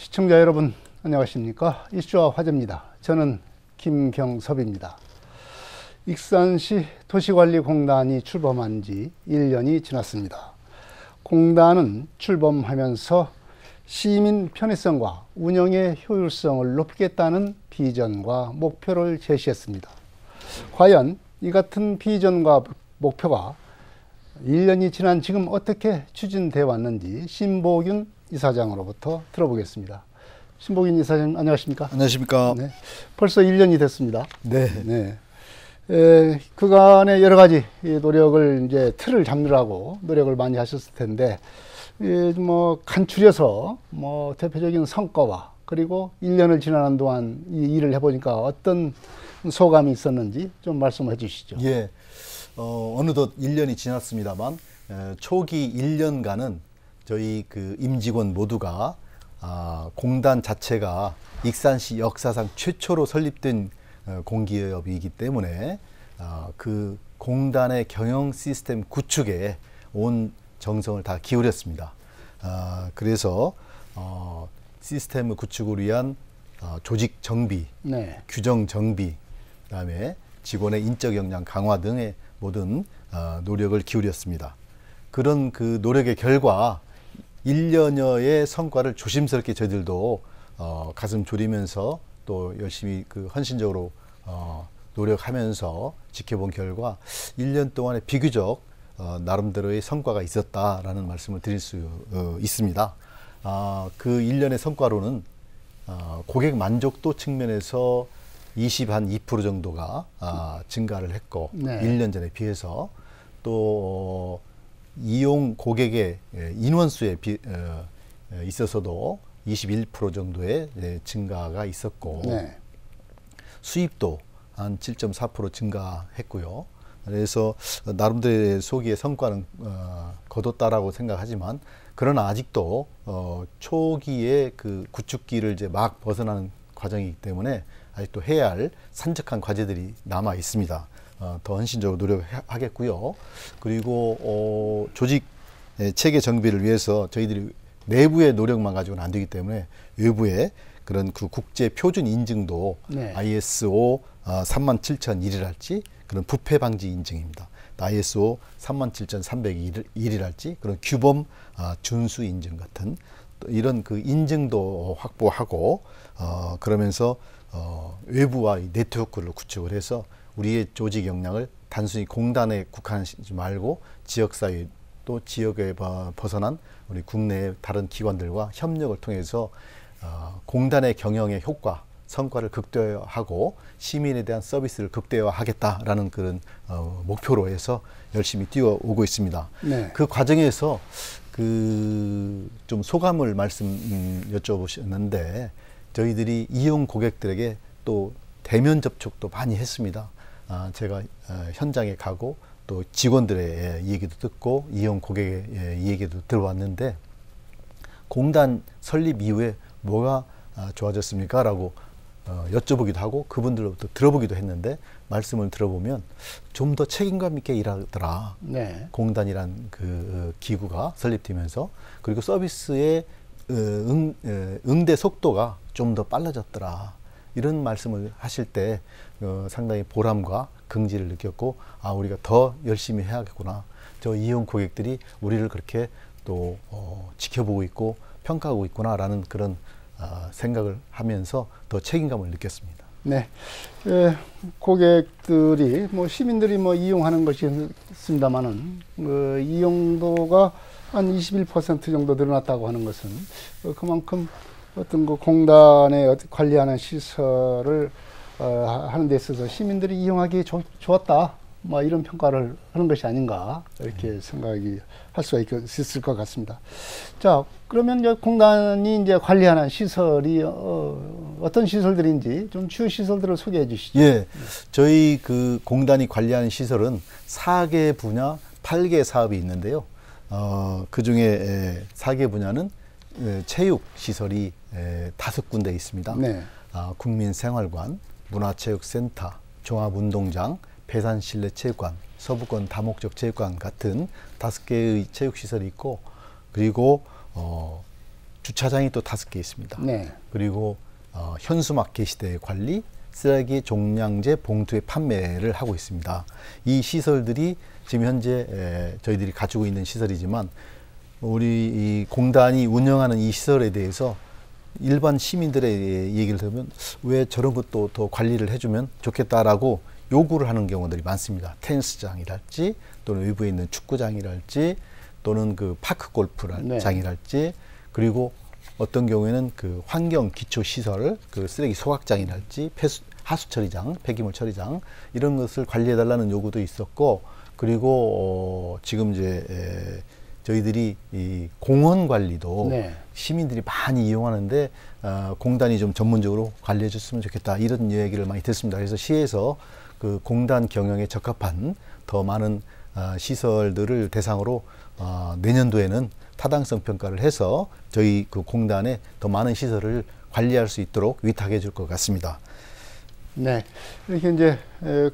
시청자 여러분 안녕하십니까. 이슈와 화제입니다. 저는 김경섭입니다. 익산시 도시관리공단이 출범한 지 1년이 지났습니다. 공단은 출범하면서 시민 편의성과 운영의 효율성을 높이겠다는 비전과 목표를 제시했습니다. 과연 이 같은 비전과 목표가 1년이 지난 지금 어떻게 추진되어 왔는지 신보균 이사장으로부터 들어보겠습니다. 신보균 이사장 안녕하십니까? 안녕하십니까? 네, 벌써 1년이 됐습니다. 네. 그간의 여러 가지 노력을 이제 틀을 잡느라고 노력을 많이 하셨을 텐데, 뭐 간추려서 뭐 대표적인 성과와 그리고 1년을 지나는 동안 이 일을 해보니까 어떤 소감이 있었는지 좀 말씀해 주시죠. 예. 어느덧 1년이 지났습니다만 초기 1년간은 저희 그 임직원 모두가 공단 자체가 익산시 역사상 최초로 설립된 공기업이기 때문에 그 공단의 경영 시스템 구축에 온 정성을 다 기울였습니다. 그래서 시스템 구축을 위한 조직 정비, 네. 규정 정비, 그다음에 직원의 인적 역량 강화 등의 모든 노력을 기울였습니다. 그런 그 노력의 결과 1년여의 성과를 조심스럽게 저희들도 가슴 졸이면서 또 열심히 그 헌신적으로 노력하면서 지켜본 결과 1년 동안에 비교적 나름대로의 성과가 있었다라는 말씀을 드릴 수 있습니다. 그 1년의 성과로는 고객 만족도 측면에서 2% 정도가 증가를 했고, 네. 1년 전에 비해서 또 이용 고객의 인원수에 있어서도 21% 정도의 증가가 있었고, 네. 수입도 한 7.4% 증가했고요. 그래서 나름대로의 소기의 성과는 거뒀다라고 생각하지만, 그러나 아직도 초기의 그 구축기를 이제 막 벗어나는 과정이기 때문에 아직도 해야 할 산적한 과제들이 남아 있습니다. 더 헌신적으로 노력하겠고요. 그리고 조직 체계 정비를 위해서 저희들이 내부의 노력만 가지고는 안 되기 때문에 외부의 그런 그 국제 표준 인증도, 네. ISO 37001이랄지 그런 부패 방지 인증입니다. ISO 37301이랄지 그런 규범 준수 인증 같은 이런 그 인증도 확보하고, 그러면서 외부와 이 네트워크를 구축을 해서 우리의 조직 역량을 단순히 공단에 국한하지 말고 지역사회 또 지역에 벗어난 우리 국내의 다른 기관들과 협력을 통해서 공단의 경영의 효과, 성과를 극대화하고 시민에 대한 서비스를 극대화하겠다라는 그런 목표로 해서 열심히 뛰어오고 있습니다. 네. 그 과정에서 그 좀 소감을 여쭤보셨는데, 저희들이 이용 고객들에게 또 대면 접촉도 많이 했습니다. 제가 현장에 가고 또 직원들의 얘기도 듣고 이용 고객의 얘기도 들어왔는데, 공단 설립 이후에 뭐가 좋아졌습니까? 라고 여쭤보기도 하고 그분들로부터 들어보기도 했는데, 말씀을 들어보면 좀 더 책임감 있게 일하더라. 네. 공단이란 그 기구가 설립되면서, 그리고 서비스의 응대 속도가 좀 더 빨라졌더라. 이런 말씀을 하실 때 상당히 보람과 긍지를 느꼈고, 우리가 더 열심히 해야겠구나. 저 이용 고객들이 우리를 그렇게 또 지켜보고 있고 평가하고 있구나라는 그런 생각을 하면서 더 책임감을 느꼈습니다. 네. 고객들이 뭐 시민들이 뭐 이용하는 것이 있습니다만은 이용도가 한 21% 정도 늘어났다고 하는 것은 그만큼 어떤 그 공단에 관리하는 시설을 하는 데 있어서 시민들이 이용하기 좋았다, 뭐 이런 평가를 하는 것이 아닌가, 이렇게 생각이 할 수가 있을 것 같습니다. 자, 그러면 이제 공단이 이제 관리하는 시설이 어떤 시설들인지 좀 주요 시설들을 소개해 주시죠. 예, 저희 그 공단이 관리하는 시설은 4개 분야 8개 사업이 있는데요. 그 중에 4개 분야는 체육 시설이 5군데 있습니다. 네. 국민생활관, 문화체육센터, 종합운동장, 배산실내체육관, 서부권 다목적 체육관 같은 5개의 체육시설이 있고, 그리고 주차장이 또 5개 있습니다. 네. 그리고 현수막 게시대 관리, 쓰레기 종량제 봉투의 판매를 하고 있습니다. 이 시설들이 지금 현재 저희들이 가지고 있는 시설이지만 우리 이 공단이 운영하는 이 시설에 대해서 일반 시민들의 얘기를 들으면 왜 저런 것도 더 관리를 해주면 좋겠다라고 요구를 하는 경우들이 많습니다. 테니스장이랄지 또는 외부에 있는 축구장이랄지 또는 그 파크 골프장이랄지 그리고 어떤 경우에는 그 환경 기초 시설, 그 쓰레기 소각장이랄지 하수 처리장, 폐기물 처리장 이런 것을 관리해 달라는 요구도 있었고 그리고 지금 이제 저희들이 이 공원 관리도 네. 시민들이 많이 이용하는데 공단이 좀 전문적으로 관리해 줬으면 좋겠다 이런 얘기를 많이 듣습니다. 그래서 시에서 그 공단 경영에 적합한 더 많은 시설들을 대상으로 내년도에는 타당성 평가를 해서 저희 그 공단에 더 많은 시설을 관리할 수 있도록 위탁해 줄 것 같습니다. 네, 이렇게 이제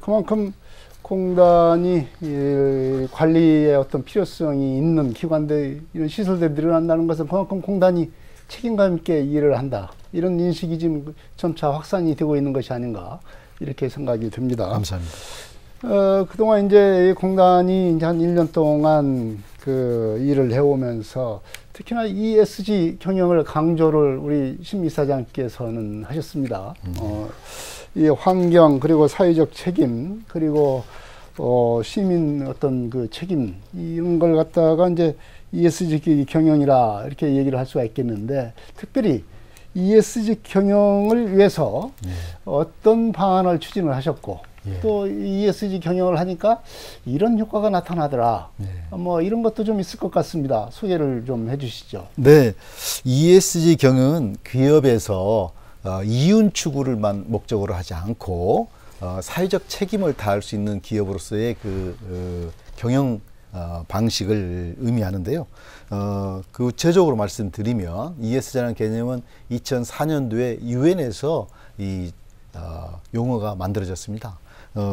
그만큼 공단이 관리에 어떤 필요성이 있는 기관들, 이런 시설들이 늘어난다는 것은 그만큼 공단이 책임감 있게 일을 한다. 이런 인식이 지금 점차 확산이 되고 있는 것이 아닌가 이렇게 생각이 듭니다. 감사합니다. 그동안 이제 공단이 이제 한 1년 동안 그 일을 해오면서 특히나 ESG 경영을 강조를 우리 신이사장께서는 하셨습니다. 이 환경 그리고 사회적 책임 그리고 시민 어떤 그 책임 이런 걸 갖다가 이제 ESG 경영이라 이렇게 얘기를 할 수가 있겠는데 특별히 ESG 경영을 위해서 어떤 방안을 추진을 하셨고 또 ESG 경영을 하니까 이런 효과가 나타나더라. 뭐 이런 것도 좀 있을 것 같습니다. 소개를 좀 해주시죠. 네, ESG 경영은 기업에서 이윤 추구를만 목적으로 하지 않고 사회적 책임을 다할 수 있는 기업으로서의 그 경영 방식을 의미하는데요. 구체적으로 말씀드리면 ESG라는 개념은 2004년도에 유엔에서 이 용어가 만들어졌습니다.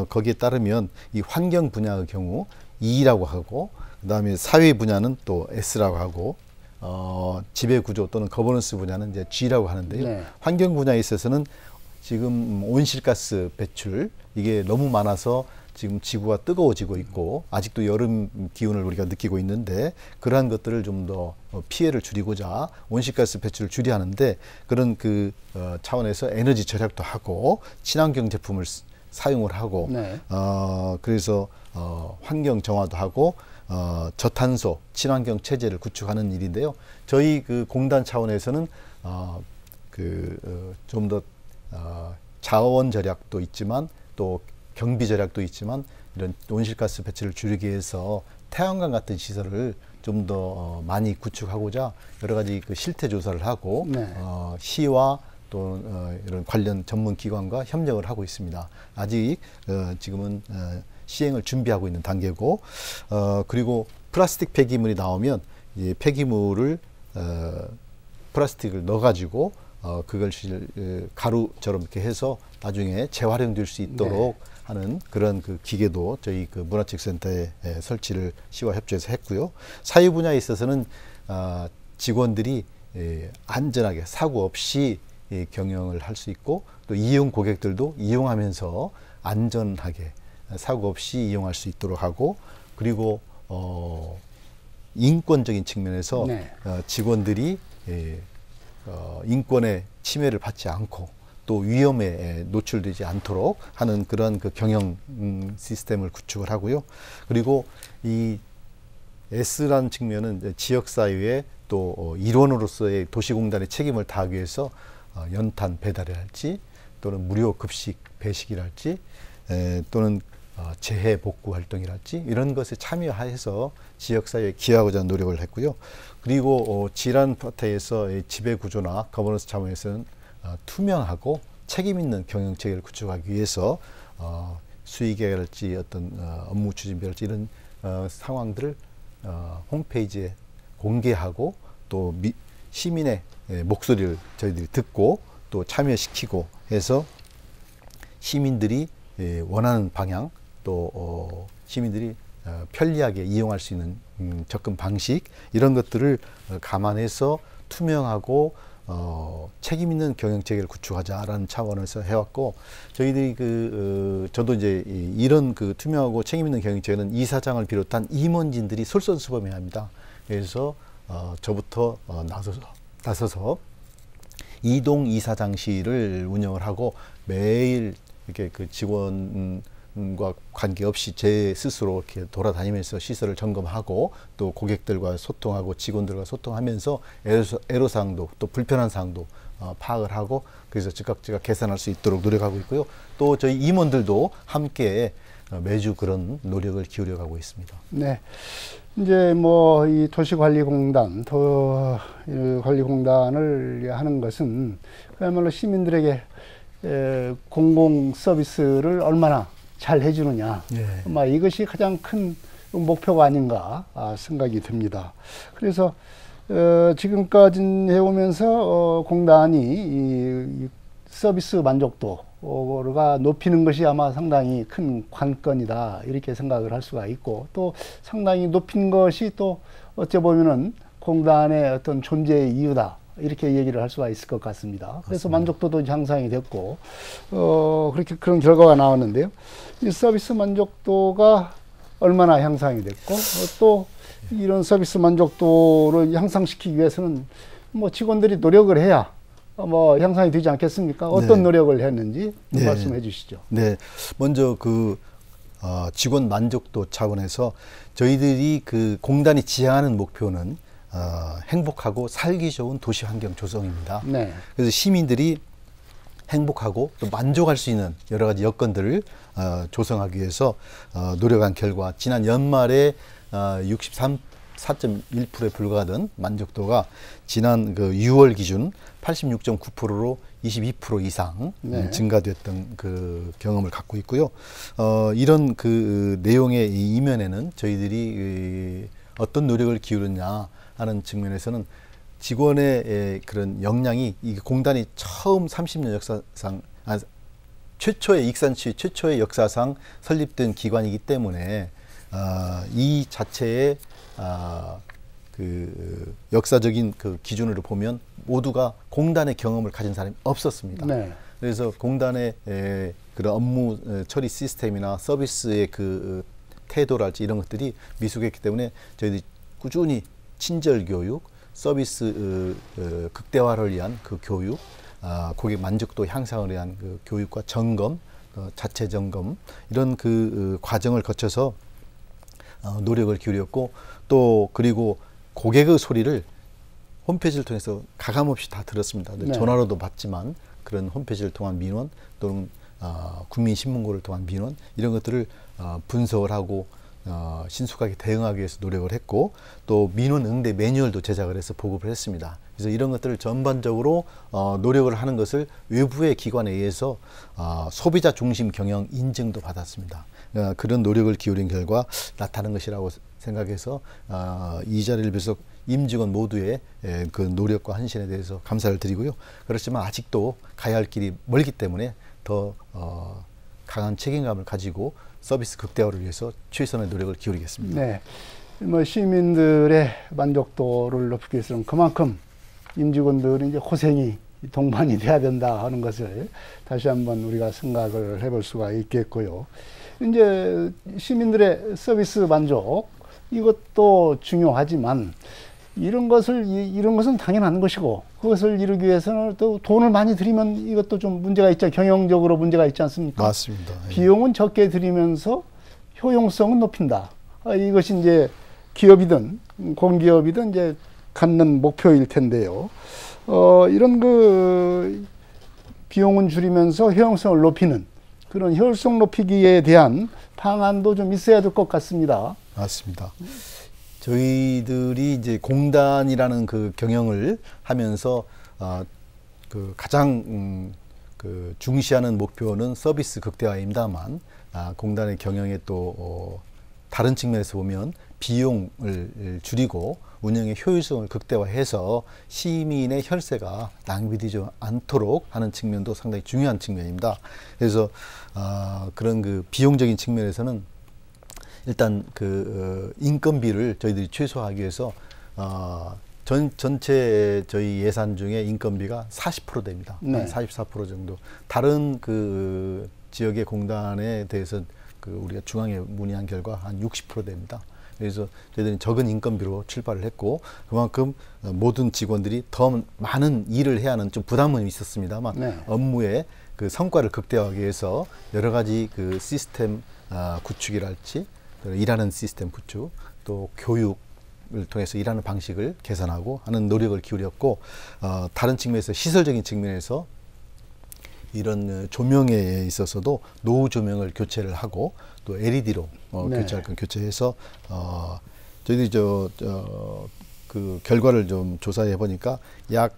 거기에 따르면 이 환경 분야의 경우 E라고 하고 그다음에 사회 분야는 또 S라고 하고 지배 구조 또는 거버넌스 분야는 이제 G라고 하는데요. 네. 환경 분야에 있어서는 지금 온실가스 배출 이게 너무 많아서 지금 지구가 뜨거워지고 있고 아직도 여름 기온을 우리가 느끼고 있는데 그러한 것들을 좀 더 피해를 줄이고자 온실가스 배출을 줄여야 하는데 그런 그 차원에서 에너지 절약도 하고 친환경 제품을 사용을 하고 네. 그래서 환경 정화도 하고 저탄소 친환경 체제를 구축하는 일인데요. 저희 그 공단 차원에서는 좀 더 자원 절약도 있지만 또 경비 절약도 있지만 이런 온실가스 배출을 줄이기 위해서 태양광 같은 시설을 좀 더 많이 구축하고자 여러 가지 그 실태 조사를 하고 네. 시와 또 이런 관련 전문 기관과 협력을 하고 있습니다. 아직 지금은 시행을 준비하고 있는 단계고 그리고 플라스틱 폐기물이 나오면 이 폐기물을 플라스틱을 넣어가지고 그걸 가루처럼 이렇게 해서 나중에 재활용될 수 있도록 네. 하는 그런 그 기계도 저희 그 문화체육센터에 설치를 시와 협조해서 했고요. 사회 분야에 있어서는 직원들이 안전하게 사고 없이 경영을 할 수 있고 또 이용 고객들도 이용하면서 안전하게 사고 없이 이용할 수 있도록 하고 그리고 인권적인 측면에서 네. 직원들이 인권의 침해를 받지 않고 또 위험에 노출되지 않도록 하는 그런 그 경영 시스템을 구축을 하고요. 그리고 이 S라는 측면은 지역사회의 또 일원으로서의 도시공단의 책임을 다하기 위해서 연탄 배달이랄지 또는 무료 급식 배식이랄지 또는 재해 복구 활동이랄지 이런 것에 참여해서 지역사회에 기여하고자 노력을 했고요. 그리고 질환 파트에서 지배 구조나 거버넌스 차원에서는 투명하고 책임 있는 경영 체계를 구축하기 위해서 수익이랄지 어떤 업무 추진비랄지 이런 상황들을 홈페이지에 공개하고 또 시민의 목소리를 저희들이 듣고 또 참여시키고 해서 시민들이 원하는 방향 또 시민들이 편리하게 이용할 수 있는 접근 방식 이런 것들을 감안해서 투명하고 책임 있는 경영 체계를 구축하자라는 차원에서 해왔고, 저희들이 저도 이제 이런 그 투명하고 책임 있는 경영 체계는 이사장을 비롯한 임원진들이 솔선수범해야 합니다. 그래서 저부터 나서서 이동 이사장실을 운영을 하고 매일 이렇게 그 직원과 관계없이 제 스스로 이렇게 돌아다니면서 시설을 점검하고 또 고객들과 소통하고 직원들과 소통하면서 애로사항도 또 불편한 사항도 파악을 하고 그래서 즉각 개선할 수 있도록 노력하고 있고요. 또 저희 임원들도 함께 매주 그런 노력을 기울여 가고 있습니다. 네. 이제 뭐 이 도시관리공단, 관리공단을 하는 것은 그야말로 시민들에게 공공 서비스를 얼마나 잘 해주느냐, 이것이 가장 큰 목표가 아닌가 생각이 듭니다. 그래서 지금까지 해오면서 공단이 이 서비스 만족도가 높이는 것이 아마 상당히 큰 관건이다 이렇게 생각을 할 수가 있고, 또 상당히 높인 것이 또 어찌 보면은 공단의 어떤 존재의 이유다 이렇게 얘기를 할 수가 있을 것 같습니다. 그래서 만족도도 향상이 됐고 그렇게 그런 결과가 나왔는데요. 이 서비스 만족도가 얼마나 향상이 됐고 또 이런 서비스 만족도를 향상시키기 위해서는 뭐 직원들이 노력을 해야 향상이 되지 않겠습니까? 어떤 노력을 했는지 말씀해 주시죠. 네, 먼저 직원 만족도 차원에서 저희들이 그 공단이 지향하는 목표는 행복하고 살기 좋은 도시 환경 조성입니다. 네. 그래서 시민들이 행복하고 또 만족할 수 있는 여러 가지 여건들을 조성하기 위해서 노력한 결과 지난 연말에 4.1%에 불과하던 만족도가 지난 6월 기준 86.9%로 22% 이상 증가됐던 그 경험을 갖고 있고요. 이런 그 내용의 이면에는 저희들이 어떤 노력을 기울였냐 하는 측면에서는 직원의 그런 역량이 이 공단이 처음 30년 역사상 최초의 익산시 최초의 역사상 설립된 기관이기 때문에 이 자체의 그 역사적인 그 기준으로 보면 모두가 공단의 경험을 가진 사람이 없었습니다. 네. 그래서 공단의 그런 업무 처리 시스템이나 서비스의 그 태도랄지 이런 것들이 미숙했기 때문에 저희들이 꾸준히 친절 교육, 서비스 극대화를 위한 그 교육, 고객 만족도 향상을 위한 그 교육과 점검, 자체 점검 이런 그 과정을 거쳐서 노력을 기울였고 또 그리고 고객의 소리를 홈페이지를 통해서 가감없이 다 들었습니다. 네. 전화로도 받지만 그런 홈페이지를 통한 민원 또는 국민신문고를 통한 민원 이런 것들을 분석을 하고 신속하게 대응하기 위해서 노력을 했고 또 민원 응대 매뉴얼도 제작을 해서 보급을 했습니다. 그래서 이런 것들을 전반적으로 노력을 하는 것을 외부의 기관에 의해서 소비자 중심 경영 인증도 받았습니다. 그런 노력을 기울인 결과 나타난 것이라고 생각해서 이 자리를 빌어서 임직원 모두의 그 노력과 헌신에 대해서 감사를 드리고요. 그렇지만 아직도 가야 할 길이 멀기 때문에 더 강한 책임감을 가지고 서비스 극대화를 위해서 최선의 노력을 기울이겠습니다. 네, 시민들의 만족도를 높이기 위해서는 그만큼 임직원들은 이제 고생이 동반이 돼야 된다 하는 것을 다시 한번 우리가 생각을 해볼 수가 있겠고요. 이제 시민들의 서비스 만족 이것도 중요하지만 이런 것은 당연한 것이고 그것을 이루기 위해서는 또 돈을 많이 들이면 이것도 좀 문제가 있죠. 경영적으로 문제가 있지 않습니까? 맞습니다. 비용은 적게 들이면서 효용성은 높인다. 이것이 이제 기업이든 공기업이든 이제 갖는 목표일 텐데요. 이런 그 비용은 줄이면서 효용성을 높이는 그런 효율성 높이기에 대한 방안도 좀 있어야 될 것 같습니다. 맞습니다. 저희들이 이제 공단이라는 그 경영을 하면서 그 가장 그 중시하는 목표는 서비스 극대화입니다만 공단의 경영에 또 다른 측면에서 보면 비용을 줄이고 운영의 효율성을 극대화해서 시민의 혈세가 낭비되지 않도록 하는 측면도 상당히 중요한 측면입니다. 그래서 그런 그 비용적인 측면에서는 일단 그 인건비를 저희들이 최소화하기 위해서 전체 저희 예산 중에 인건비가 40% 됩니다. 네. 44% 정도. 다른 그 지역의 공단에 대해서 그 우리가 중앙에 문의한 결과 한 60% 됩니다. 그래서 저희들은 적은 인건비로 출발을 했고, 그만큼 모든 직원들이 더 많은 일을 해야 하는 좀 부담은 있었습니다만, 네. 업무의 그 성과를 극대화하기 위해서 여러 가지 그 시스템 구축이랄지, 일하는 시스템 구축, 또 교육을 통해서 일하는 방식을 개선하고 하는 노력을 기울였고, 다른 측면에서 시설적인 측면에서 이런 조명에 있어서도 노후 조명을 교체를 하고, 또 LED로 네. 교체할 건 교체해서 저희들이 그 결과를 좀 조사해 보니까 약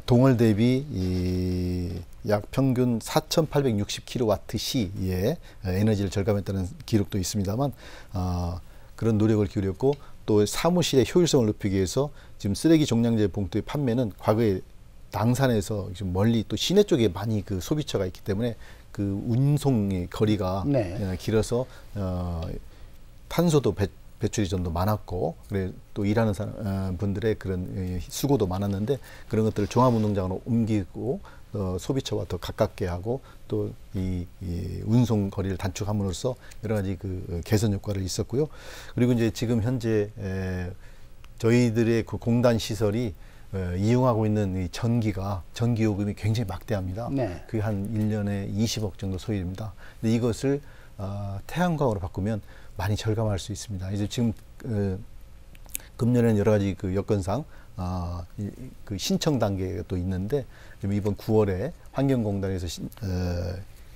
동월 대비 약 평균 4,860kWh의 에너지를 절감했다는 기록도 있습니다만, 그런 노력을 기울였고, 또 사무실의 효율성을 높이기 위해서 지금 쓰레기 종량제 봉투의 판매는 과거에 낭산에서 좀 멀리 또 시내 쪽에 많이 그 소비처가 있기 때문에 그 운송의 거리가 네. 길어서 탄소도 배출이 좀 더 많았고, 그래 또 일하는 분들의 그런 수고도 많았는데, 그런 것들을 종합운동장으로 옮기고 소비처와 더 가깝게 하고, 또 이 운송 거리를 단축함으로써 여러 가지 그 개선 효과를 있었고요. 그리고 이제 지금 현재 저희들의 그 공단 시설이 이용하고 있는 이 전기 요금이 굉장히 막대합니다. 네. 그게 한 1년에 20억 정도 소요됩니다. 근데 이것을 태양광으로 바꾸면 많이 절감할 수 있습니다. 이제 지금 금년에는 여러 가지 그 여건상 그 신청 단계가 또 있는데, 이번 9월에 환경공단에서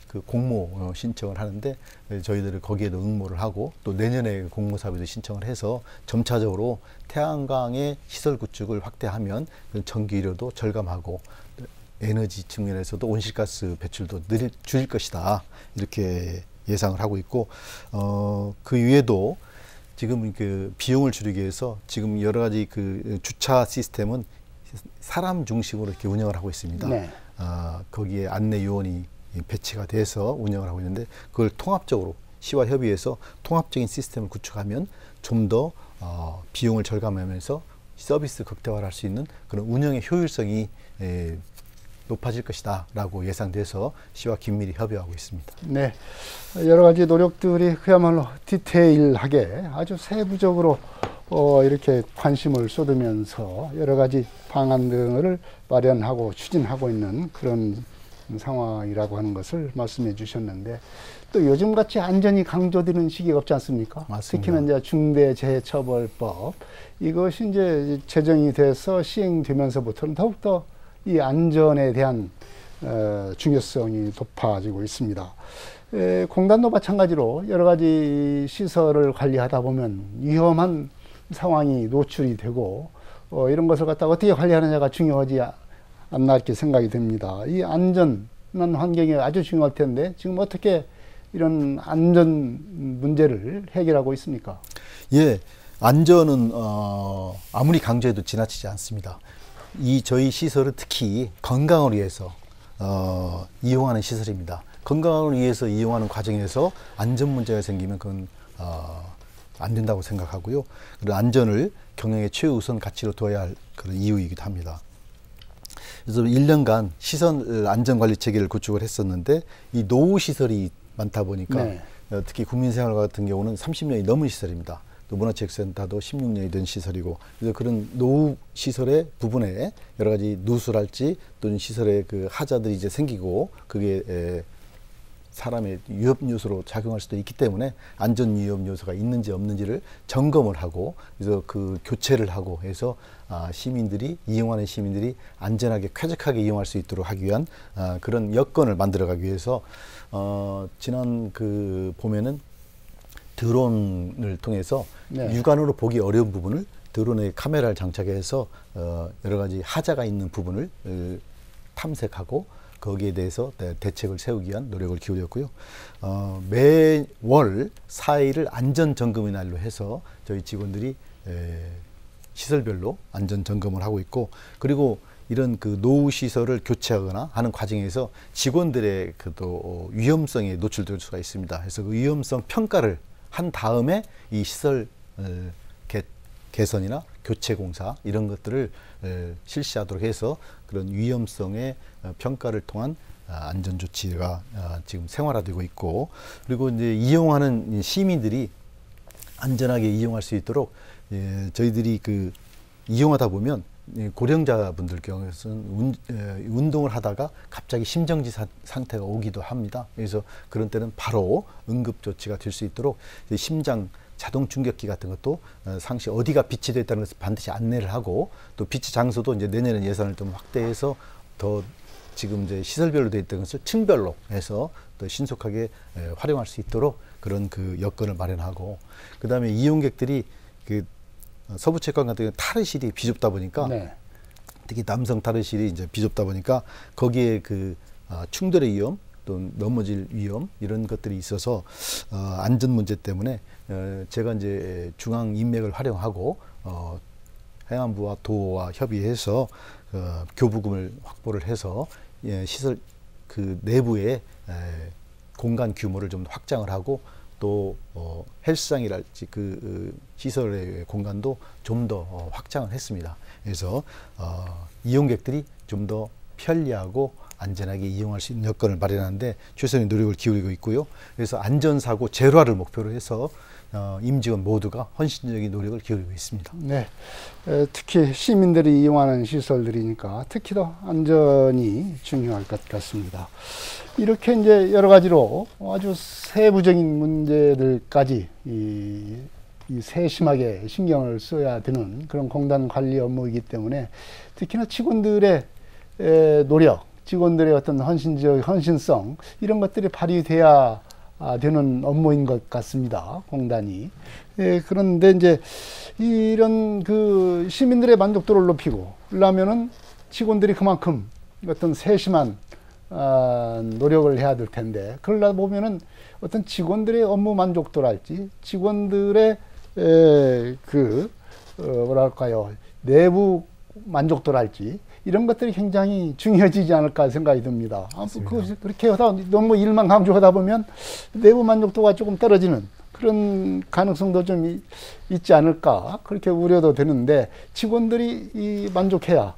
그 공모 신청을 하는데, 저희들을 거기에도 응모를 하고, 또 내년에 공모사업에도 신청을 해서 점차적으로 태양광의 시설 구축을 확대하면 전기료도 절감하고 에너지 측면에서도 온실가스 배출도 줄일 것이다, 이렇게 예상을 하고 있고, 그 위에도 지금 그 비용을 줄이기 위해서 지금 여러 가지 그 주차 시스템은 사람 중심으로 이렇게 운영을 하고 있습니다. 네. 거기에 안내 요원이 배치가 돼서 운영을 하고 있는데, 그걸 통합적으로 시와 협의해서 통합적인 시스템을 구축하면 좀 더 비용을 절감하면서 서비스 극대화를 할 수 있는 그런 운영의 효율성이 높아질 것이다 라고 예상돼서 시와 긴밀히 협의하고 있습니다. 네. 여러 가지 노력들이 그야말로 디테일하게 아주 세부적으로 이렇게 관심을 쏟으면서 여러 가지 방안 등을 마련하고 추진하고 있는 그런 상황이라고 하는 것을 말씀해 주셨는데, 또 요즘같이 안전이 강조되는 시기가 없지 않습니까? 맞습니다. 특히나 이제 중대재해처벌법, 이것이 이제 제정이 돼서 시행되면서부터는 더욱더 이 안전에 대한 중요성이 높아지고 있습니다. 공단도 마찬가지로 여러 가지 시설을 관리하다 보면 위험한 상황이 노출이 되고, 이런 것을 갖다가 어떻게 관리하느냐가 중요하지 않나 이렇게 생각이 됩니다. 이 안전한 환경이 아주 중요할 텐데, 지금 어떻게 이런 안전 문제를 해결하고 있습니까? 예, 안전은 아무리 강조해도 지나치지 않습니다. 저희 시설은 특히 건강을 위해서 이용하는 시설입니다. 건강을 위해서 이용하는 과정에서 안전 문제가 생기면 그건 안 된다고 생각하고요. 그리고 안전을 경영의 최우선 가치로 둬야 할 그런 이유이기도 합니다. 그래서 1년간 시설 안전관리 체계를 구축을 했었는데, 이 노후 시설이 많다 보니까 네. 특히 국민생활 같은 경우는 30년이 넘은 시설입니다. 또 문화체육센터도 16년이 된 시설이고, 그래서 그런 노후 시설의 부분에 여러 가지 누수랄지 또는 시설의 그 하자들이 이제 생기고, 그게 사람의 위협 요소로 작용할 수도 있기 때문에 안전 위협 요소가 있는지 없는지를 점검을 하고, 그래서 그 교체를 하고 해서 이용하는 시민들이 안전하게 쾌적하게 이용할 수 있도록 하기 위한 그런 여건을 만들어가기 위해서 지난 그 봄에는 드론을 통해서 네. 육안으로 보기 어려운 부분을 드론에 카메라를 장착해서 여러 가지 하자가 있는 부분을 탐색하고 거기에 대해서 대책을 세우기 위한 노력을 기울였고요. 매월 4일을 안전점검의 날로 해서 저희 직원들이 시설별로 안전점검을 하고 있고, 그리고 이런 그 노후 시설을 교체하거나 하는 과정에서 직원들의 또 위험성에 노출될 수가 있습니다. 그래서 그 위험성 평가를 한 다음에 이 시설 개선이나 교체 공사 이런 것들을 실시하도록 해서 그런 위험성의 평가를 통한 안전 조치가 지금 생활화되고 있고, 그리고 이제 이용하는 시민들이 안전하게 이용할 수 있도록 저희들이 그 이용하다 보면 고령자분들 경우에는 운동을 하다가 갑자기 심정지 상태가 오기도 합니다. 그래서 그런 때는 바로 응급 조치가 될 수 있도록 심장 자동 충격기 같은 것도 상시 어디가 비치되어 있다는 것을 반드시 안내를 하고, 또 비치 장소도 이제 내년에 예산을 좀 확대해서 더 지금 이제 시설별로 되어 있던 것을 층별로 해서 더 신속하게 활용할 수 있도록 그런 그 여건을 마련하고, 그 다음에 이용객들이 그 서부체육관 같은 경우 탈의실이 비좁다 보니까 네. 특히 남성 탈의실이 이제 비좁다 보니까 거기에 그 충돌의 위험 또 넘어질 위험 이런 것들이 있어서 안전 문제 때문에 제가 이제 중앙 인맥을 활용하고 행안부와 도와 협의해서 교부금을 확보를 해서 시설 그 내부에 공간 규모를 좀 확장을 하고, 또 헬스장이랄지 그 시설의 공간도 좀 더 확장을 했습니다. 그래서 이용객들이 좀 더 편리하고 안전하게 이용할 수 있는 여건을 마련하는데 최선의 노력을 기울이고 있고요. 그래서 안전사고 제로화를 목표로 해서 임직원 모두가 헌신적인 노력을 기울이고 있습니다. 네, 특히 시민들이 이용하는 시설들이니까 특히 더 안전이 중요할 것 같습니다. 이렇게 이제 여러 가지로 아주 세부적인 문제들까지 이 세심하게 신경을 써야 되는 그런 공단 관리 업무이기 때문에 특히나 직원들의 노력, 직원들의 어떤 헌신성 이런 것들이 발휘돼야 되는 업무인 것 같습니다. 공단이. 그런데 이제 이런 그 시민들의 만족도를 높이고 그러려면은 직원들이 그만큼 어떤 세심한 노력을 해야 될 텐데, 그러다 보면은 어떤 직원들의 업무 만족도랄지 직원들의 뭐랄까요, 내부 만족도랄지 이런 것들이 굉장히 중요해지지 않을까 생각이 듭니다. 그렇게 하다 너무 일만 강조하다 보면 내부 만족도가 조금 떨어지는 그런 가능성도 좀 있지 않을까, 그렇게 우려도 되는데, 직원들이 만족해야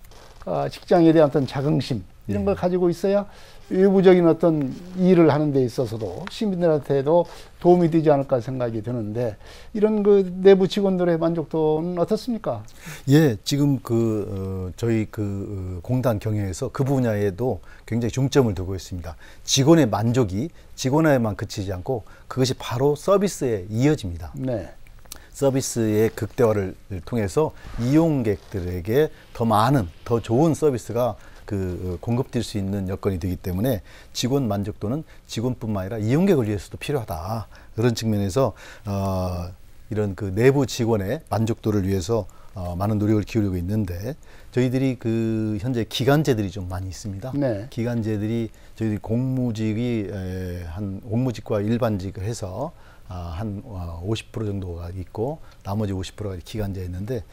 직장에 대한 어떤 자긍심 이런 걸 가지고 있어야 외부적인 어떤 일을 하는 데 있어서도 시민들한테도 도움이 되지 않을까 생각이 드는데, 이런 그 내부 직원들의 만족도는 어떻습니까? 예, 지금 저희 공단 경영에서 그 분야에도 굉장히 중점을 두고 있습니다. 직원의 만족이 직원에만 그치지 않고 그것이 바로 서비스에 이어집니다. 네. 서비스의 극대화를 통해서 이용객들에게 더 많은, 더 좋은 서비스가 공급될 수 있는 여건이 되기 때문에 직원 만족도는 직원뿐만 아니라 이용객을 위해서도 필요하다. 그런 측면에서 이런 그 내부 직원의 만족도를 위해서 많은 노력을 기울이고 있는데, 저희들이 현재 기간제들이 좀 많이 있습니다. 네. 기간제들이 저희들이 공무직이 공무직과 일반직을 해서 한 50% 정도가 있고 나머지 50%가 기간제였는데,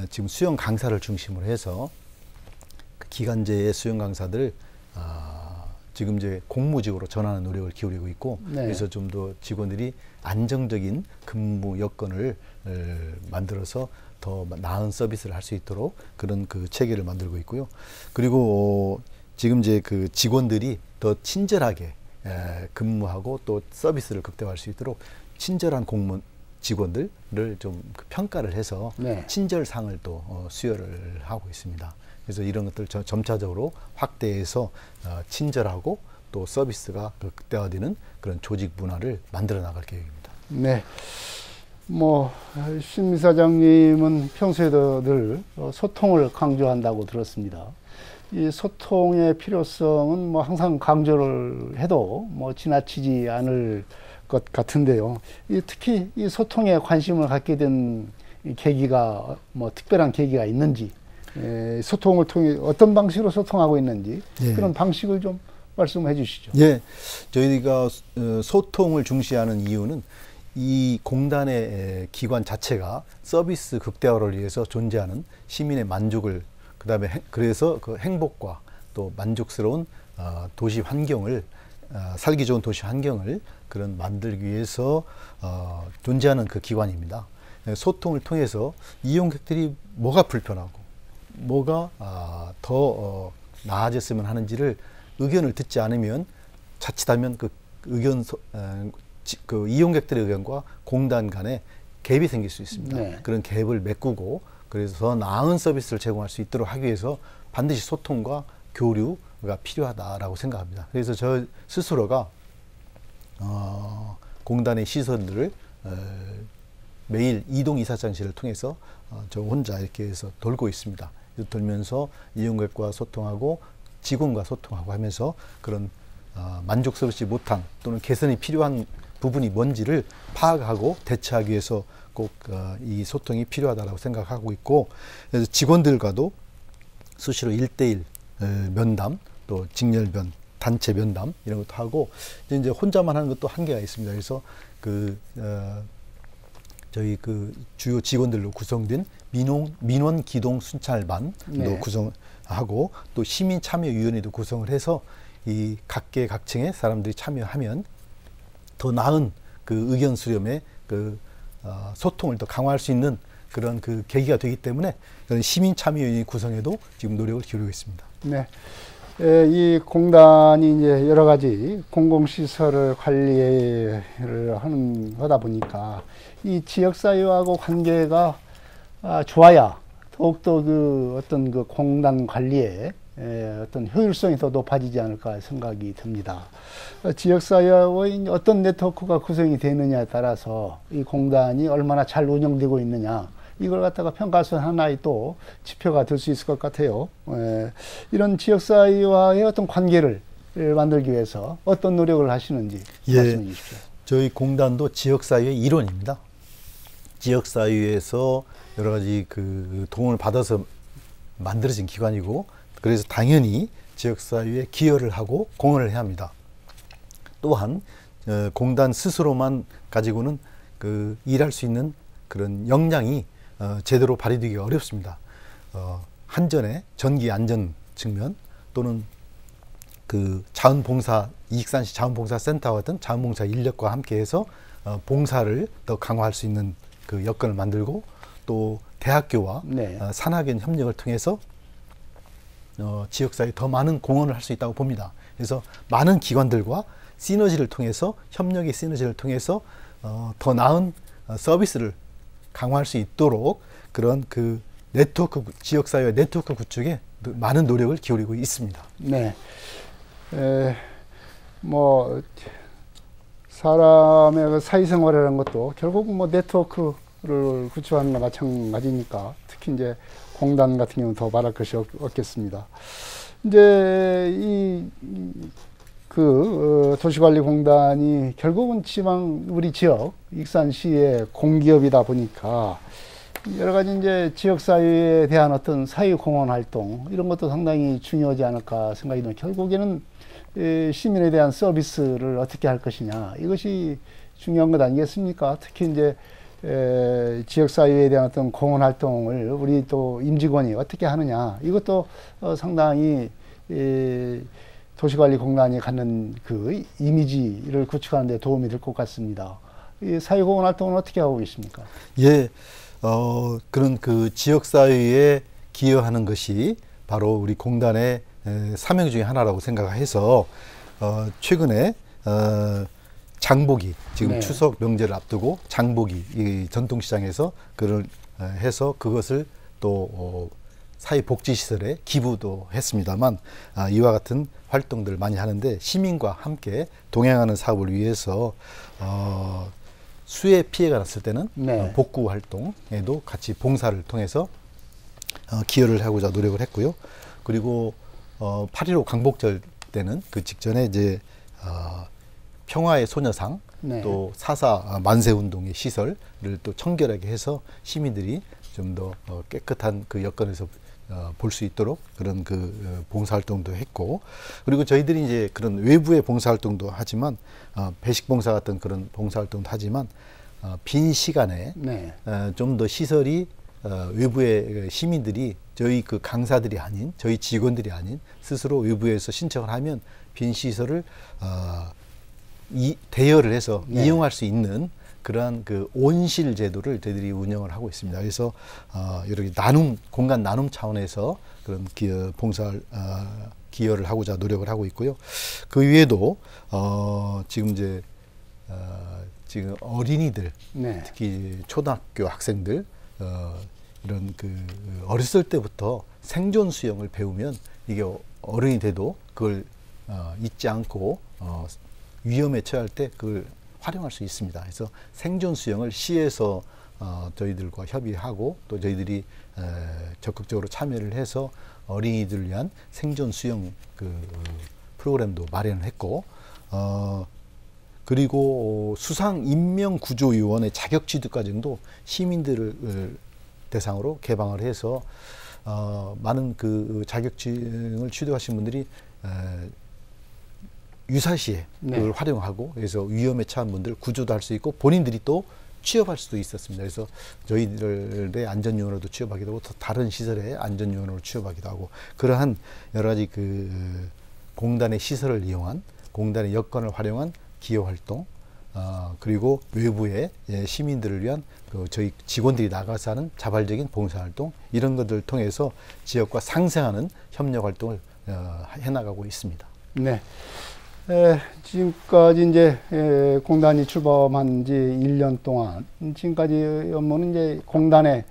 지금 수영 강사를 중심으로 해서 기간제의 수영 강사들을 지금 이제 공무직으로 전환하는 노력을 기울이고 있고, 네. 그래서 좀 더 직원들이 안정적인 근무 여건을 만들어서 더 나은 서비스를 할 수 있도록 그런 그 체계를 만들고 있고요. 그리고 지금 이제 그 직원들이 더 친절하게 근무하고 또 서비스를 극대화할 수 있도록 친절한 공무원 직원들을 좀 평가를 해서 네. 친절상을 또 수여를 하고 있습니다. 그래서 이런 것들 점차적으로 확대해서 친절하고 또 서비스가 극대화되는 그런 조직 문화를 만들어 나갈 계획입니다. 네. 신 이사장님은 평소에도 늘 소통을 강조한다고 들었습니다. 이 소통의 필요성은 항상 강조를 해도 지나치지 않을 것 같은데요. 특히 이 소통에 관심을 갖게 된 계기가 특별한 계기가 있는지, 소통을 통해 어떤 방식으로 소통하고 있는지 예. 그런 방식을 좀 말씀해 주시죠. 예, 저희가 소통을 중시하는 이유는 이 공단의 기관 자체가 서비스 극대화를 위해서 존재하는 시민의 만족을, 그다음에 그래서 그 행복과 또 만족스러운 도시 환경을, 살기 좋은 도시 환경을 그런 만들기 위해서 존재하는 그 기관입니다. 소통을 통해서 이용객들이 뭐가 불편하고 뭐가 더 나아졌으면 하는지를 의견을 듣지 않으면 자칫하면 그 의견 그 이용객들의 의견과 공단 간에 갭이 생길 수 있습니다. 네. 그런 갭을 메꾸고 그래서 더 나은 서비스를 제공할 수 있도록 하기 위해서 반드시 소통과 교류가 필요하다라고 생각합니다. 그래서 저 스스로가 공단의 시설들을 매일 이동 이사장실을 통해서 저 혼자 이렇게 해서 돌고 있습니다. 돌면서 이용객과 소통하고 직원과 소통하고 하면서 그런 만족스럽지 못한 또는 개선이 필요한 부분이 뭔지를 파악하고 대처하기 위해서 꼭 이 소통이 필요하다고 생각하고 있고, 그래서 직원들과도 수시로 1:1 면담, 또 직렬면, 단체 면담 이런 것도 하고, 이제 혼자만 하는 것도 한계가 있습니다. 그래서 저희 주요 직원들로 구성된 민원 기동 순찰반도 네. 구성하고, 또 시민 참여위원회도 구성을 해서 이 각계 각층의 사람들이 참여하면 더 나은 그 의견 수렴에 소통을 더 강화할 수 있는 그런 계기가 되기 때문에 시민 참여위원회 구성에도 지금 노력을 기울이고 있습니다. 네. 이 공단이 이제 여러 가지 공공시설을 관리를 하다 보니까 이 지역사회하고 관계가 좋아야 더욱더 어떤 공단 관리에 어떤 효율성이 더 높아지지 않을까 생각이 듭니다. 지역사회와의 어떤 네트워크가 구성이 되느냐에 따라서 이 공단이 얼마나 잘 운영되고 있느냐, 이걸 갖다가 평가할 수 있는 하나의 또 지표가 될 수 있을 것 같아요. 이런 지역사회와의 어떤 관계를 만들기 위해서 어떤 노력을 하시는지 말씀해 주십시오. 저희 공단도 지역사회의 일원입니다. 지역사회에서 여러 가지 도움을 받아서 만들어진 기관이고, 그래서 당연히 지역사회에 기여를 하고 공헌을 해야 합니다. 또한 공단 스스로만 가지고는 일할 수 있는 그런 역량이 제대로 발휘되기가 어렵습니다. 한전의 전기 안전 측면, 또는 자원봉사, 이익산시 자원봉사센터와 같은 자원봉사 인력과 함께해서 봉사를 더 강화할 수 있는 여건을 만들고, 또 대학교와 네. 산학연 협력을 통해서 지역사회에 더 많은 공헌을 할 수 있다고 봅니다. 그래서 많은 기관들과 시너지를 통해서, 협력의 시너지를 통해서 더 나은 서비스를 강화할 수 있도록 그런 네트워크, 지역사회 네트워크 구축에 많은 노력을 기울이고 있습니다. 네. 사람의 사회생활이라는 것도 결국 네트워크를 구축하는 것과 마찬가지니까, 특히 이제 공단 같은 경우는 더 말할 것이 없겠습니다. 이제 도시관리공단이 결국은 우리 지역 익산시의 공기업이다 보니까 여러 가지 이제 지역사회에 대한 어떤 사회공헌 활동, 이런 것도 상당히 중요하지 않을까 생각이 듭니다. 결국에는 시민에 대한 서비스를 어떻게 할 것이냐, 이것이 중요한 것 아니겠습니까? 특히 이제 지역사회에 대한 어떤 공헌 활동을 우리 또 임직원이 어떻게 하느냐, 이것도 상당히 도시관리공단이 갖는 이미지를 구축하는 데 도움이 될 것 같습니다. 이 사회공헌 활동은 어떻게 하고 계십니까? 예, 그런 지역사회에 기여하는 것이 바로 우리 공단의 사명 중에 하나라고 생각해서 최근에 장보기, 지금 네. 추석 명절을 앞두고 장보기, 이 전통시장에서 해서 그것을 또 사회복지시설에 기부도 했습니다만, 이와 같은 활동들을 많이 하는데, 시민과 함께 동행하는 사업을 위해서 수해 피해가 났을 때는 네. 복구 활동에도 같이 봉사를 통해서 기여를 하고자 노력을 했고요. 그리고 8.15 광복절 때는 그 직전에 이제 평화의 소녀상, 네. 또 4.4 만세운동의 시설을 또 청결하게 해서 시민들이 좀 더 깨끗한 여건에서 볼 수 있도록 그런 봉사활동도 했고, 그리고 저희들이 이제 그런 외부의 봉사활동도 하지만, 배식봉사 같은 그런 봉사활동도 하지만, 빈 시간에 네. 좀 더 시설이 외부의 시민들이 저희 강사들이 아닌, 저희 직원들이 아닌 스스로 외부에서 신청을 하면 빈 시설을 대여를 해서 네. 이용할 수 있는 그러한 그 온실 제도를 저희들이 운영을 하고 있습니다. 그래서 이렇게 공간 나눔 차원에서 그런 기여를 하고자 노력을 하고 있고요. 그 외에도 지금 이제 지금 어린이들, 네. 특히 초등학교 학생들 이런 그 어렸을 때부터 생존 수영을 배우면 이게 어른이 돼도 그걸 잊지 않고 위험에 처할 때 그걸 활용할 수 있습니다. 그래서 생존 수영을 시에서 저희들과 협의하고 또 저희들이 적극적으로 참여를 해서 어린이들을 위한 생존 수영 그 프로그램도 마련을 했고, 그리고 수상인명구조위원회 자격 취득 과정도 시민들을 대상으로 개방을 해서 많은 그 자격증을 취득하신 분들이 유사시에 네. 그걸 활용하고, 그래서 위험에 처한 분들 구조도 할 수 있고 본인들이 또 취업할 수도 있었습니다. 그래서 저희들의 안전요원으로도 취업하기도 하고 또 다른 시설의 안전요원으로 취업하기도 하고, 그러한 여러 가지 그 공단의 시설을 이용한, 공단의 여건을 활용한 기여활동, 그리고 외부의 시민들을 위한 그 저희 직원들이 나가서 하는 자발적인 봉사활동, 이런 것들을 통해서 지역과 상생하는 협력활동을 해나가고 있습니다. 네. 지금까지 이제 공단이 출범한 지 1년 동안 지금까지 업무는 이제 공단의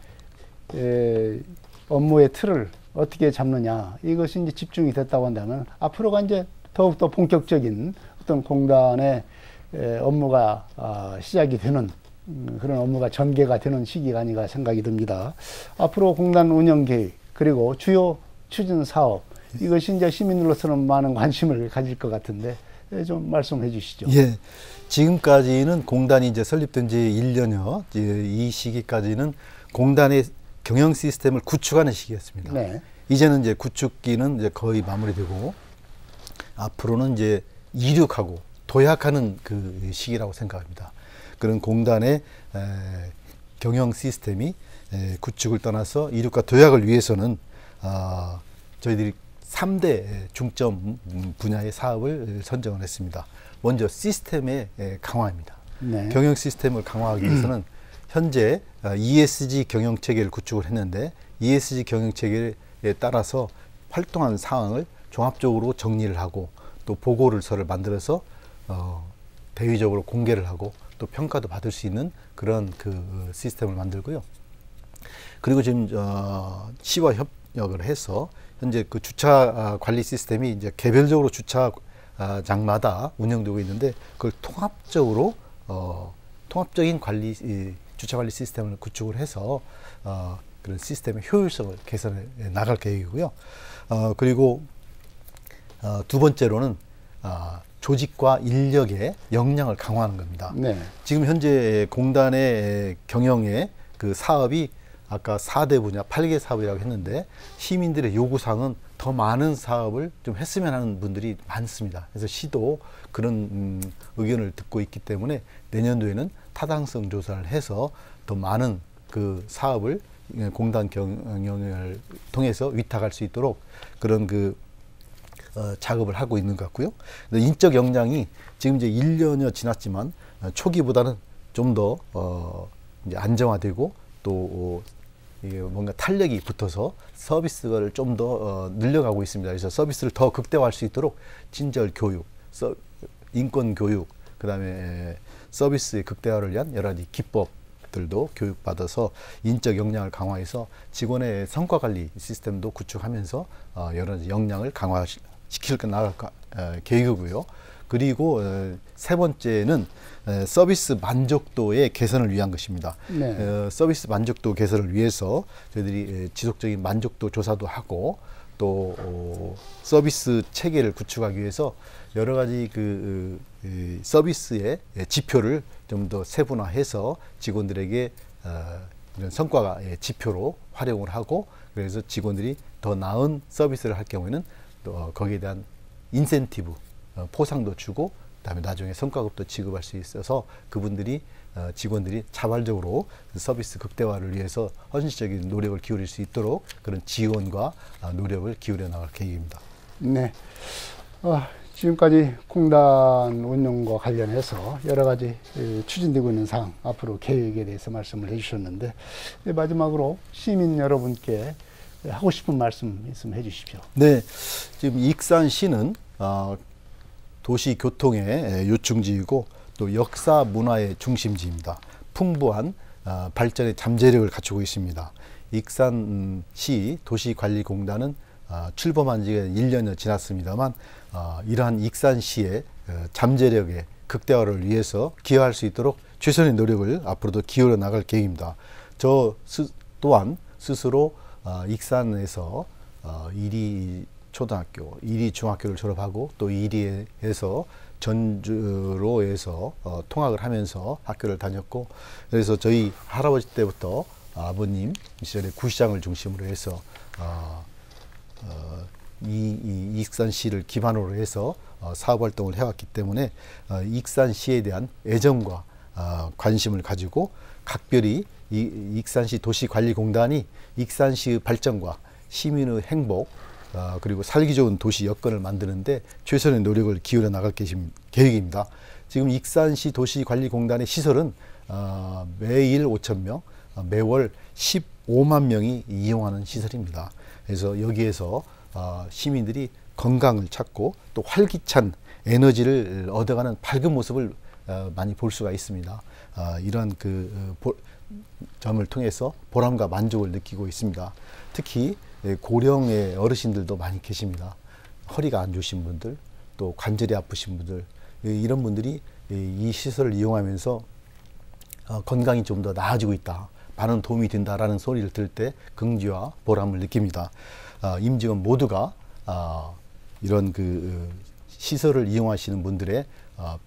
업무의 틀을 어떻게 잡느냐, 이것이 이제 집중이 됐다고 한다면 앞으로가 이제 더욱더 본격적인 어떤 공단의 업무가 시작이 되는 그런 업무가 전개가 되는 시기가 아닌가 생각이 듭니다. 앞으로 공단 운영 계획 그리고 주요 추진 사업, 이것이 이제 시민으로서는 많은 관심을 가질 것 같은데 좀 말씀해 주시죠. 예. 지금까지는 공단이 이제 설립된 지 1년여, 이 시기까지는 공단의 경영 시스템을 구축하는 시기였습니다. 네. 이제는 이제 구축기는 이제 거의 마무리되고 앞으로는 이제 이륙하고 도약하는 그 시기라고 생각합니다. 그런 공단의 경영 시스템이 구축을 떠나서 이륙과 도약을 위해서는 저희들이 3대 중점 분야의 사업을 선정을 했습니다. 먼저 시스템의 강화입니다. 네. 경영 시스템을 강화하기 위해서는 현재 ESG 경영 체계를 구축을 했는데, ESG 경영 체계에 따라서 활동하는 상황을 종합적으로 정리를 하고 또 보고서를 만들어서 대외적으로 공개를 하고 또 평가도 받을 수 있는 그런 그 시스템을 만들고요. 그리고 지금 시와 협력을 해서 현재 그 주차 관리 시스템이 이제 개별적으로 주차장마다 운영되고 있는데, 그걸 통합적으로 통합적인 주차 관리 시스템을 구축을 해서 그런 시스템의 효율성을 개선해 나갈 계획이고요. 그리고 두 번째로는 조직과 인력의 역량을 강화하는 겁니다. 네. 지금 현재 공단의 경영의 그 사업이 아까 4대 분야, 8개 사업이라고 했는데 시민들의 요구사항은 더 많은 사업을 좀 했으면 하는 분들이 많습니다. 그래서 시도 그런 의견을 듣고 있기 때문에 내년도에는 타당성 조사를 해서 더 많은 그 사업을 공단 경영을 통해서 위탁할 수 있도록 그런 그 작업을 하고 있는 것 같고요. 인적 역량이 지금 이제 1년여 지났지만 초기보다는 좀 더 이제 안정화되고 또 이게 뭔가 탄력이 붙어서 서비스를 좀 더 늘려가고 있습니다. 그래서 서비스를 더 극대화할 수 있도록 친절 교육, 인권 교육, 그다음에 서비스의 극대화를 위한 여러 가지 기법들도 교육받아서 인적 역량을 강화해서 직원의 성과 관리 시스템도 구축하면서 여러 가지 역량을 강화시킬 나갈 계획이고요. 그리고 세 번째는 서비스 만족도의 개선을 위한 것입니다. 네. 서비스 만족도 개선을 위해서 저희들이 지속적인 만족도 조사도 하고 또 서비스 체계를 구축하기 위해서 여러 가지 그 서비스의 지표를 좀 더 세분화해서 직원들에게 이런 성과가 지표로 활용을 하고, 그래서 직원들이 더 나은 서비스를 할 경우에는 또 거기에 대한 인센티브, 포상도 주고 그다음에 나중에 성과급도 지급할 수 있어서 그분들이 직원들이 자발적으로 서비스 극대화를 위해서 헌신적인 노력을 기울일 수 있도록 그런 지원과 노력을 기울여 나갈 계획입니다. 네. 지금까지 공단 운영과 관련해서 여러 가지 추진되고 있는 사항, 앞으로 계획에 대해서 말씀을 해주셨는데, 마지막으로 시민 여러분께 하고 싶은 말씀 있으면 해주십시오. 네, 지금 익산시는 도시 교통의 요충지이고 또 역사 문화의 중심지입니다. 풍부한 발전의 잠재력을 갖추고 있습니다. 익산시 도시관리공단은 출범한 지가 1년여 지났습니다만 이러한 익산시의 잠재력의 극대화를 위해서 기여할 수 있도록 최선의 노력을 앞으로도 기울여 나갈 계획입니다. 저 또한 스스로 익산에서 이리 초등학교, 이리 중학교를 졸업하고 또 이리에서 전주로에서 통학을 하면서 학교를 다녔고, 그래서 저희 할아버지 때부터 아버님 시절에 구시장을 중심으로 해서 이 익산시를 기반으로 해서 사업활동을 해왔기 때문에 익산시에 대한 애정과 관심을 가지고 각별히 이 익산시 도시관리공단이 익산시의 발전과 시민의 행복 그리고 살기 좋은 도시 여건을 만드는데 최선의 노력을 기울여 나갈 계획입니다. 지금 익산시 도시관리공단의 시설은 매일 5,000명, 매월 15만 명이 이용하는 시설입니다. 그래서 여기에서 시민들이 건강을 찾고 또 활기찬 에너지를 얻어가는 밝은 모습을 많이 볼 수가 있습니다. 이런 점을 통해서 보람과 만족을 느끼고 있습니다. 특히 고령의 어르신들도 많이 계십니다. 허리가 안 좋으신 분들, 또 관절이 아프신 분들, 이런 분들이 이 시설을 이용하면서 건강이 좀 더 나아지고 있다, 많은 도움이 된다라는 소리를 들을 때 긍지와 보람을 느낍니다. 임직원 모두가 이런 시설을 이용하시는 분들의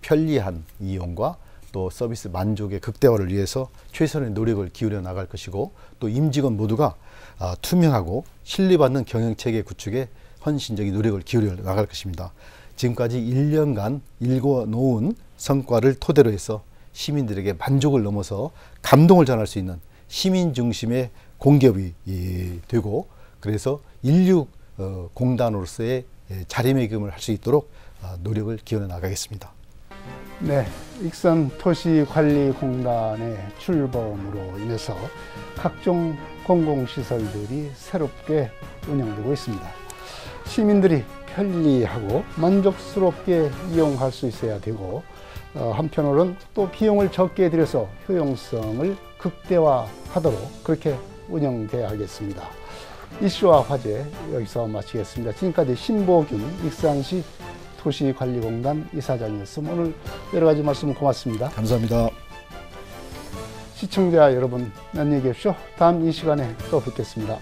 편리한 이용과 또 서비스 만족의 극대화를 위해서 최선의 노력을 기울여 나갈 것이고, 또 임직원 모두가 투명하고 신뢰받는 경영체계 구축에 헌신적인 노력을 기울여 나갈 것입니다. 지금까지 1년간 일궈놓은 성과를 토대로 해서 시민들에게 만족을 넘어서 감동을 전할 수 있는 시민 중심의 공기업이 되고, 그래서 인류 공단으로서의 자리매김을 할 수 있도록 노력을 기울여 나가겠습니다. 네, 익산도시관리공단의 출범으로 인해서 각종 공공시설들이 새롭게 운영되고 있습니다. 시민들이 편리하고 만족스럽게 이용할 수 있어야 되고, 한편으로는 또 비용을 적게 들여서 효용성을 극대화하도록 그렇게 운영돼야겠습니다. 이슈와 화제 여기서 마치겠습니다. 지금까지 신보균 익산시 도시관리공단 이사장이었습니다. 오늘 여러 가지 말씀 고맙습니다. 감사합니다. 시청자 여러분, 안녕히 계십시오. 다음 이 시간에 또 뵙겠습니다.